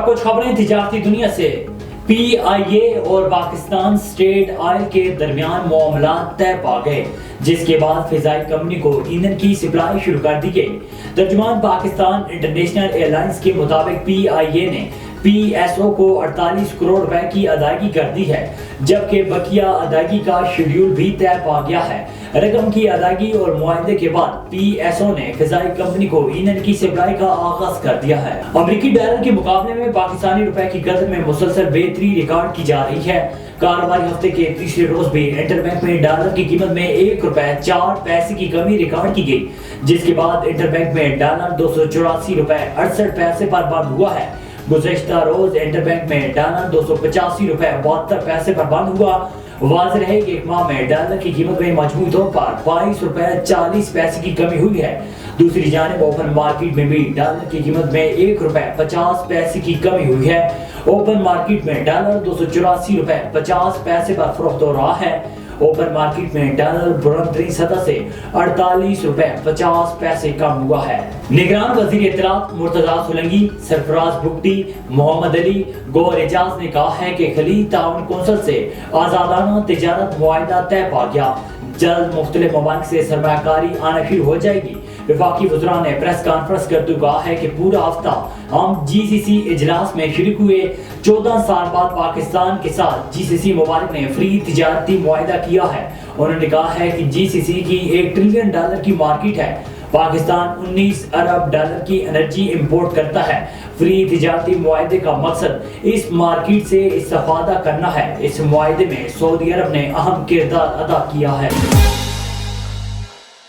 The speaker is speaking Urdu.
اب کچھ خبریں تجارتی دنیا سے۔ پی آئی اے اور پاکستان اسٹیٹ آئل کے درمیان معاملات طے پا گئے، جس کے بعد فضائی کمپنی کو ایندھن کی سپلائی شروع کر دی گئی۔ ترجمان پاکستان انٹرنیشنل ایئر لائنز کے مطابق پی آئی اے نے پی ایس او کو 48 کروڑ روپے کی ادائیگی کر دی ہے، جبکہ بقیہ ادائیگی کا شیڈیول بھی طے پا گیا ہے۔ رقم کی ادائیگی اور معاہدے کے بعد پی ایس او نے فضائی کمپنی کو ایندھن کی سپلائی کا آغاز کر دیا ہے۔ امریکی ڈالر کے مقابلے میں پاکستانی روپے کی قدر میں مسلسل بہتری ریکارڈ کی جا رہی ہے۔ کاروباری ہفتے کے تیسرے روز بھی انٹر بینک میں ڈالر کی قیمت میں 1 روپے 4 پیسے کی کمی ریکارڈ کی گئی، جس کے بعد انٹر بینک میں ڈالر 284 روپے 68 پیسے پر بند ہوا ہے۔ گزشتہ روز انٹر بینک میں ڈالر 285 روپے 72 پیسے پر بند ہوا۔ واضح رہے کہ ایک ماہ میں ڈالر کی قیمت میں مجموعی طور پر 22 روپے 40 پیسے کی کمی ہوئی ہے۔ دوسری جانب اوپن مارکیٹ میں بھی ڈالر کی قیمت میں 1 روپے 50 پیسے کی کمی ہوئی ہے۔ اوپن مارکیٹ میں ڈالر 284 روپے 50 پیسے پر فروخت ہو رہا ہے۔ اوپن مارکیٹ میں ڈالر بلند ترین سطح سے 48 روپے 50 پیسے کم ہوا ہے۔ نگران وزیر اطلاعات مرتضیٰ سولنگی، سرفراز بگٹی، محمد علی گوہر اعجاز نے کہا ہے کہ خلیج تعاون کونسل سے آزادانہ تجارت معاہدہ طے پا گیا، جلد مختلف ممالک سے سرمایہ کاری آنا شروع ہو جائے گی۔ وفاقی وزراء نے پریس کانفرنس کرتے ہوئے کہا ہے کہ پورا ہفتہ ہم جی سی سی اجلاس میں شریک ہوئے۔ 14 سال بعد پاکستان کے ساتھ جی سی سی ممالک نے فری تجارتی معاہدہ کیا ہے۔ انہوں نے کہا ہے کہ جی سی سی کی $1 ٹریلین کی مارکیٹ ہے۔ پاکستان 19 ارب ڈالر کی انرجی امپورٹ کرتا ہے۔ فری تجارتی معاہدے کا مقصد اس مارکیٹ سے استفادہ کرنا ہے۔ اس معاہدے میں سعودی عرب نے اہم کردار ادا کیا ہے۔